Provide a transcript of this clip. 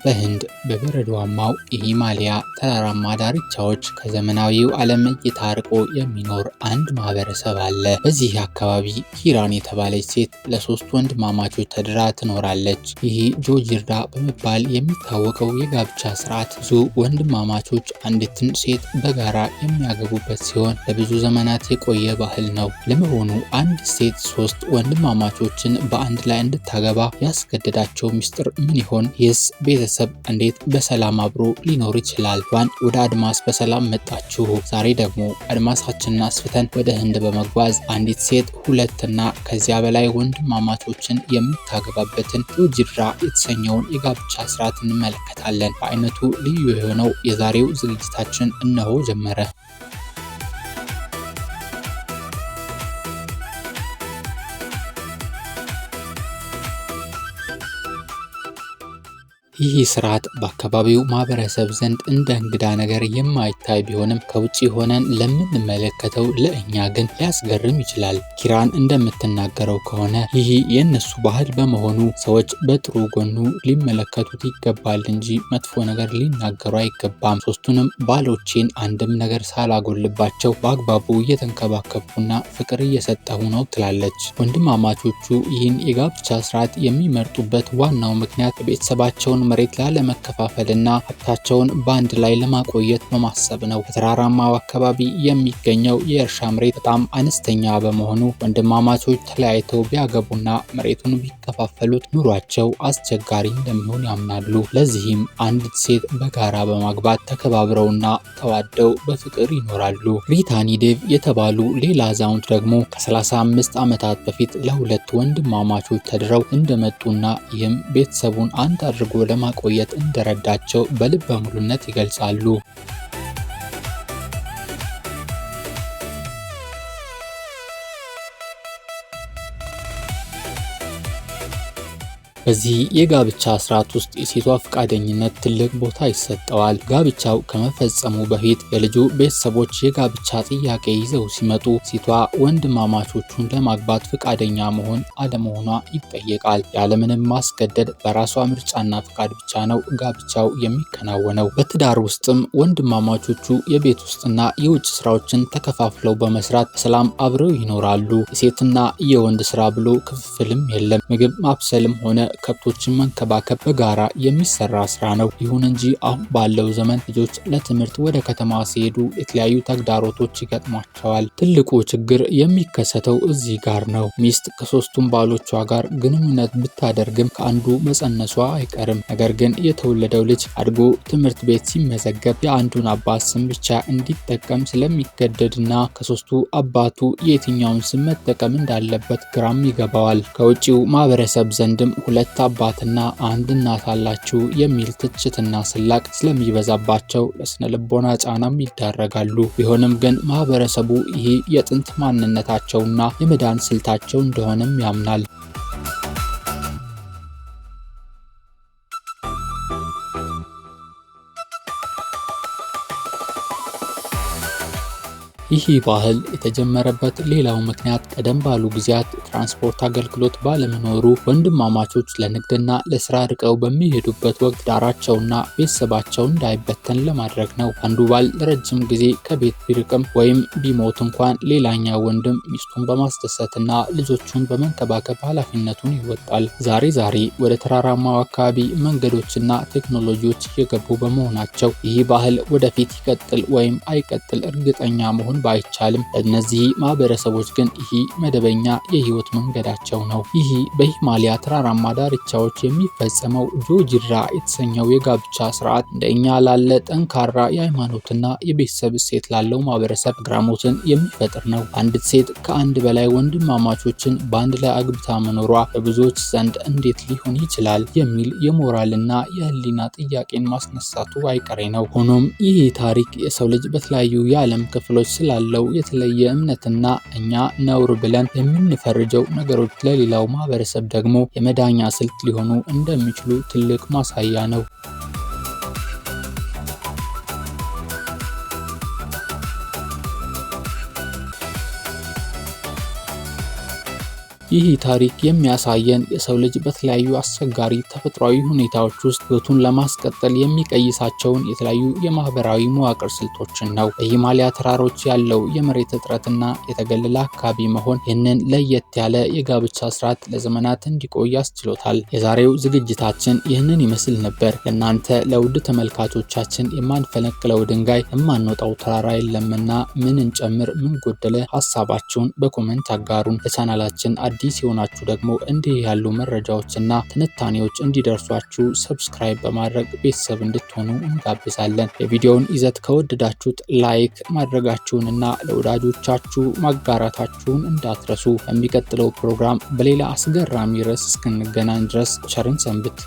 በህንድ በበረዷማው የሂማሊያ ተራራማ ዳርቻዎች ከዘመናዊው ዓለም እይታ ርቆ የሚኖር አንድ ማህበረሰብ አለ። በዚህ አካባቢ ኪራን የተባለች ሴት ለሶስት ወንድማማቾች ተድራ ትኖራለች። ይህ ጆጂርዳ በመባል የሚታወቀው የጋብቻ ስርዓት ብዙ ወንድማማቾች አንዲትን ሴት በጋራ የሚያገቡበት ሲሆን ለብዙ ዘመናት የቆየ ባህል ነው። ለመሆኑ አንዲት ሴት ሶስት ወንድማማቾችን በአንድ ላይ እንድታገባ ያስገደዳቸው ሚስጥር ምን ይሆን? ይህስ ቤተሰብ እንዴት በሰላም አብሮ ሊኖር ይችላል? ወደ አድማስ በሰላም መጣችሁ። ዛሬ ደግሞ አድማሳችንን አስፍተን ወደ ህንድ በመጓዝ አንዲት ሴት ሁለትና ከዚያ በላይ ወንድማማቾችን የምታገባበትን ጆጂርዳ የተሰኘውን የጋብቻ ስርዓት እንመለከታለን። በአይነቱ ልዩ የሆነው የዛሬው ዝግጅታችን እነሆ ጀመረ። ይህ ስርዓት በአካባቢው ማህበረሰብ ዘንድ እንደ እንግዳ ነገር የማይታይ ቢሆንም ከውጪ ሆነን ለምንመለከተው ለእኛ ግን ሊያስገርም ይችላል። ኪራን እንደምትናገረው ከሆነ ይህ የእነሱ ባህል በመሆኑ ሰዎች በጥሩ ጎኑ ሊመለከቱት ይገባል እንጂ መጥፎ ነገር ሊናገሩ አይገባም። ሶስቱንም ባሎቼን አንድም ነገር ሳላጎልባቸው በአግባቡ እየተንከባከብኩና ፍቅር እየሰጠሁ ነው ትላለች። ወንድማማቾቹ ይህን የጋብቻ ስርዓት የሚመርጡበት ዋናው ምክንያት ቤተሰባቸውን መሬት ላለመከፋፈልና ሀብታቸውን በአንድ ላይ ለማቆየት በማሰብ ነው። በተራራማው አካባቢ የሚገኘው የእርሻ መሬት በጣም አነስተኛ በመሆኑ ወንድማማቾች ተለያይተው ቢያገቡና መሬቱን ቢከፋፈሉት ኑሯቸው አስቸጋሪ እንደሚሆን ያምናሉ። ለዚህም አንዲት ሴት በጋራ በማግባት ተከባብረውና ተዋደው በፍቅር ይኖራሉ። ሪታኒ ዴቭ የተባሉ ሌላ አዛውንት ደግሞ ከ35 ዓመታት በፊት ለሁለት ወንድማማቾች ተድረው እንደመጡና ይህም ቤተሰቡን አንድ አድርጎ ለማቆየት እንደረዳቸው በልበ ሙሉነት ይገልጻሉ። በዚህ የጋብቻ ስርዓት ውስጥ የሴቷ ፈቃደኝነት ትልቅ ቦታ ይሰጠዋል። ጋብቻው ከመፈጸሙ በፊት የልጁ ቤተሰቦች የጋብቻ ጥያቄ ይዘው ሲመጡ ሴቷ ወንድማማቾቹን ለማግባት ፈቃደኛ መሆን አለመሆኗ ይጠየቃል። ያለምንም ማስገደድ በራሷ ምርጫና ፈቃድ ብቻ ነው ጋብቻው የሚከናወነው። በትዳር ውስጥም ወንድማማቾቹ የቤት ውስጥና የውጭ ስራዎችን ተከፋፍለው በመስራት በሰላም አብረው ይኖራሉ። የሴትና የወንድ ስራ ብሎ ክፍፍልም የለም። ምግብ ማብሰልም ሆነ ከብቶችን መንከባከብ በጋራ የሚሰራ ስራ ነው። ይሁን እንጂ አሁን ባለው ዘመን ልጆች ለትምህርት ወደ ከተማ ሲሄዱ የተለያዩ ተግዳሮቶች ይገጥሟቸዋል። ትልቁ ችግር የሚከሰተው እዚህ ጋር ነው። ሚስት ከሶስቱም ባሎቿ ጋር ግንኙነት ብታደርግም ከአንዱ መጸነሷ አይቀርም። ነገር ግን የተወለደው ልጅ አድጎ ትምህርት ቤት ሲመዘገብ የአንዱን አባት ስም ብቻ እንዲጠቀም ስለሚገደድና ከሶስቱ አባቱ የትኛውን ስም መጠቀም እንዳለበት ግራም ይገባዋል። ከውጪው ማህበረሰብ ዘንድም ሁለት አባትና አንድ እናት አላችሁ የሚል ትችትና ስላቅ ስለሚበዛባቸው ለስነ ልቦና ጫናም ይዳረጋሉ። ቢሆንም ግን ማህበረሰቡ ይህ የጥንት ማንነታቸውና የመዳን ስልታቸው እንደሆነም ያምናል። ይህ ባህል የተጀመረበት ሌላው ምክንያት ቀደም ባሉ ጊዜያት ትራንስፖርት አገልግሎት ባለመኖሩ ወንድማማቾች ለንግድና ለስራ ርቀው በሚሄዱበት ወቅት ዳራቸውና ቤተሰባቸው እንዳይበተን ለማድረግ ነው። አንዱ ባል ለረጅም ጊዜ ከቤት ቢርቅም ወይም ቢሞት እንኳን ሌላኛው ወንድም ሚስቱን በማስደሰትና ልጆቹን በመንከባከብ ኃላፊነቱን ይወጣል። ዛሬ ወደ ተራራማው አካባቢ መንገዶችና ቴክኖሎጂዎች እየገቡ በመሆናቸው ይህ ባህል ወደፊት ይቀጥል ወይም አይቀጥል እርግጠኛ መሆን ባይቻልም እነዚህ ማህበረሰቦች ግን ይህ መደበኛ የህይወት መንገዳቸው ነው። ይህ በሂማሊያ ተራራማ ዳርቻዎች የሚፈጸመው ጆጂርዳ የተሰኘው የጋብቻ ስርዓት እንደኛ ላለ ጠንካራ የሃይማኖትና የቤተሰብ እሴት ላለው ማህበረሰብ ግራሞትን የሚፈጥር ነው። አንዲት ሴት ከአንድ በላይ ወንድማማቾችን በአንድ ላይ አግብታ መኖሯ በብዙዎች ዘንድ እንዴት ሊሆን ይችላል የሚል የሞራልና የህሊና ጥያቄን ማስነሳቱ አይቀሬ ነው። ሆኖም ይህ ታሪክ የሰው ልጅ በተለያዩ የዓለም ክፍሎች ስላለው የተለየ እምነትና እኛ ነውር ብለን የምንፈርጀው ነገሮች ለሌላው ማህበረሰብ ደግሞ የመዳኛ ስልት ሊሆኑ እንደሚችሉ ትልቅ ማሳያ ነው። ይህ ታሪክ የሚያሳየን የሰው ልጅ በተለያዩ አስቸጋሪ ተፈጥሯዊ ሁኔታዎች ውስጥ ሕይወቱን ለማስቀጠል የሚቀይሳቸውን የተለያዩ የማህበራዊ መዋቅር ስልቶችን ነው። በሂማሊያ ተራሮች ያለው የመሬት እጥረትና የተገለለ አካባቢ መሆን ይህንን ለየት ያለ የጋብቻ ስርዓት ለዘመናት እንዲቆይ አስችሎታል። የዛሬው ዝግጅታችን ይህንን ይመስል ነበር። ለእናንተ ለውድ ተመልካቾቻችን የማንፈነቅለው ድንጋይ የማንወጣው ተራራ የለምና ምን እንጨምር ምን ጎደለ ሀሳባችሁን በኮሜንት አጋሩን። ለቻናላችን አዲስ የሆናችሁ ደግሞ እንዲህ ያሉ መረጃዎችና ትንታኔዎች እንዲደርሷችሁ ሰብስክራይብ በማድረግ ቤተሰብ እንድትሆኑ እንጋብዛለን። የቪዲዮውን ይዘት ከወደዳችሁት ላይክ ማድረጋችሁንና ለወዳጆቻችሁ ማጋራታችሁን እንዳትረሱ። በሚቀጥለው ፕሮግራም በሌላ አስገራሚ ርዕስ እስክንገናኝ ድረስ ቸርን ሰንብት።